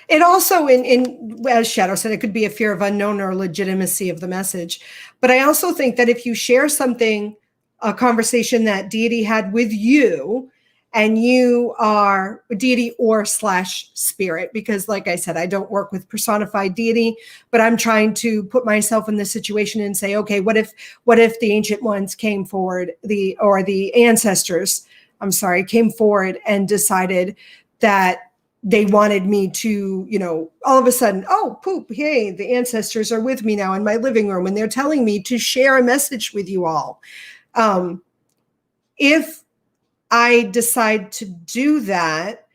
It also, as Shadow said, it could be a fear of unknown or legitimacy of the message. But I also think that if you share something, a conversation that deity had with you, and you are deity or slash spirit, because like I said, I don't work with personified deity, but I'm trying to put myself in this situation and say, okay, what if the ancient ones came forward, the ancestors, I'm sorry, came forward and decided that they wanted me to, all of a sudden, oh, poop, hey, the ancestors are with me now in my living room and they're telling me to share a message with you all. If I decide to do that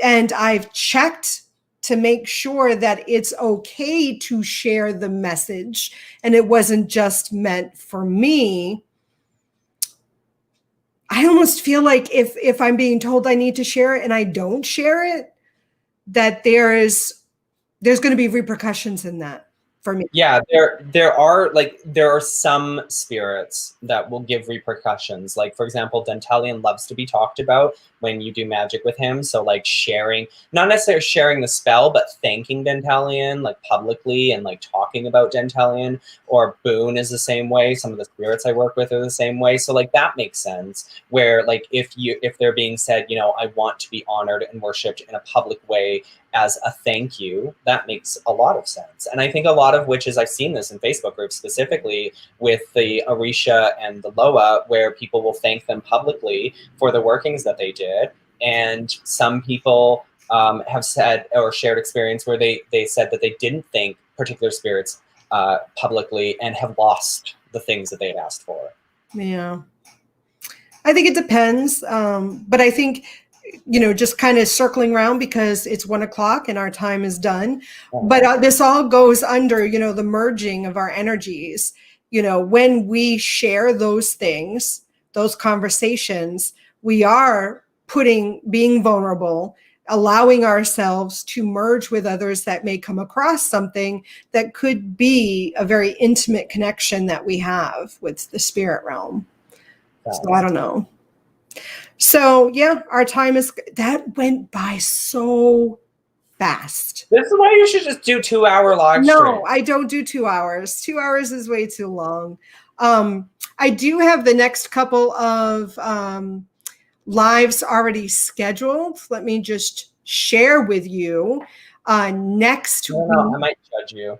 and I've checked to make sure that it's okay to share the message and it wasn't just meant for me, I almost feel like if I'm being told I need to share it and I don't share it, that there's going to be repercussions in that for me. Yeah, there are some spirits that will give repercussions. Like, for example, Dentalian loves to be talked about when you do magic with him. So like sharing, not necessarily sharing the spell, but thanking Dentalian like publicly and like talking about Dentalian. Or Boone is the same way. Some of the spirits I work with are the same way. So like that makes sense. Where like if they're being said, I want to be honored and worshipped in a public way as a thank you, that makes a lot of sense. And I think a lot of witches, I've seen this in Facebook groups specifically with the Orisha and the Loa, where people will thank them publicly for the workings that they did. And some people have said or shared experience where they said that they didn't thank particular spirits publicly and have lost the things that they had asked for. Yeah. I think it depends. But I think, just kind of circling around because it's 1:00 and our time is done. But this all goes under, the merging of our energies. When we share those things, those conversations, we are being vulnerable, allowing ourselves to merge with others that may come across something that could be a very intimate connection that we have with the spirit realm. So I don't know. So yeah, our time that went by so fast. This is why you should just do 2-hour live streams. No, I don't do 2 hours. 2 hours is way too long. I do have the next couple of lives already scheduled. Let me just share with you. Next week. I might judge you.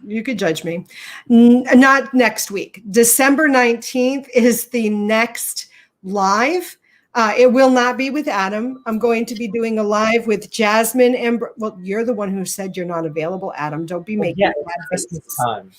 You could judge me. Not next week. December 19th is the next live. It will not be with Adam. I'm going to be doing a live with Jasmine and you're the one who said you're not available, Adam. Don't be making Christmas time.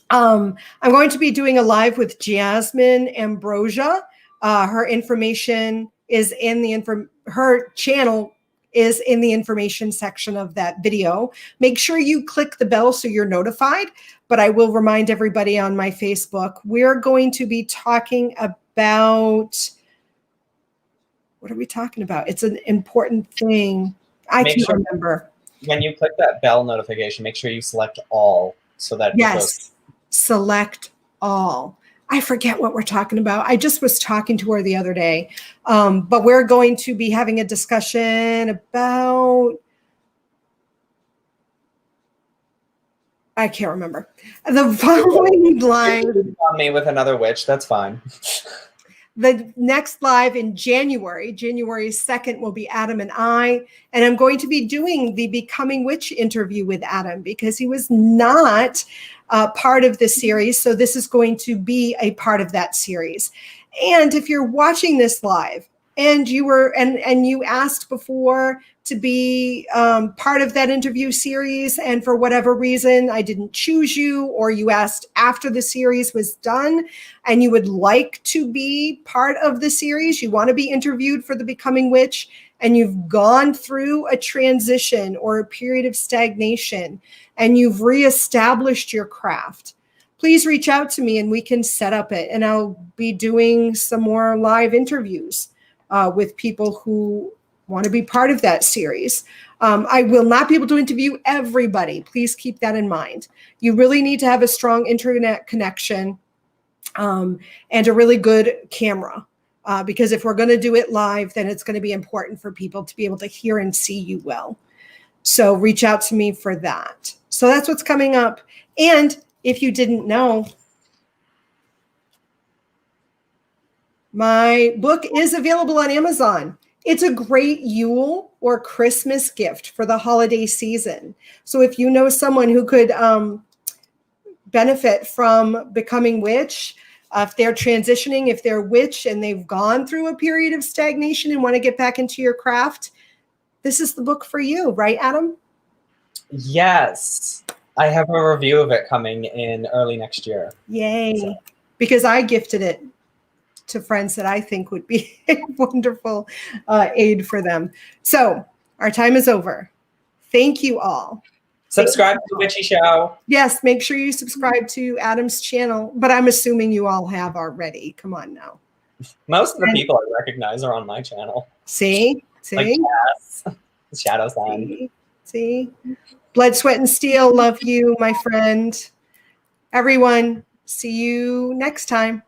I'm going to be doing a live with Jasmine Ambrosia. Her information is in her channel is in the information section of that video. Make sure you click the bell so you're notified, but I will remind everybody on my Facebook, we're going to be talking about, what are we talking about? It's an important thing. I can't remember. When you click that bell notification, make sure you select all so that yes, select all. I forget what we're talking about. I just was talking to her the other day, but we're going to be having a discussion about, I can't remember. The following live. On me with another witch, that's fine. The next live in January 2nd, will be Adam and I, and I'm going to be doing the Becoming Witch interview with Adam because he was not part of this series. So this is going to be a part of that series. And if you're watching this live and you were, and you asked before to be part of that interview series, and for whatever reason, I didn't choose you, or you asked after the series was done and you would like to be part of the series, you want to be interviewed for the Becoming Witch, and you've gone through a transition or a period of stagnation and you've reestablished your craft, please reach out to me and we can set up it. And I'll be doing some more live interviews with people who want to be part of that series. I will not be able to interview everybody. Please keep that in mind. You really need to have a strong internet connection and a really good camera. Because if we're going to do it live, then it's going to be important for people to be able to hear and see you well. So reach out to me for that. So that's what's coming up. And if you didn't know, my book is available on Amazon. It's a great Yule or Christmas gift for the holiday season. So if you know someone who could benefit from Becoming Witch, if they're transitioning, if they're witch and they've gone through a period of stagnation and want to get back into your craft, this is the book for you, right, Adam? Yes. I have a review of it coming in early next year. Yay. So. Because I gifted it to friends that I think would be a wonderful aid for them. So our time is over. Thank you all. Subscribe to the Witchy Show. Yes, make sure you subscribe to Adam's channel, but I'm assuming you all have already. Come on now. Most of the people I recognize are on my channel. See? Like, yes. Shadow sign. See? Blood, sweat, and steel. Love you, my friend. Everyone, see you next time.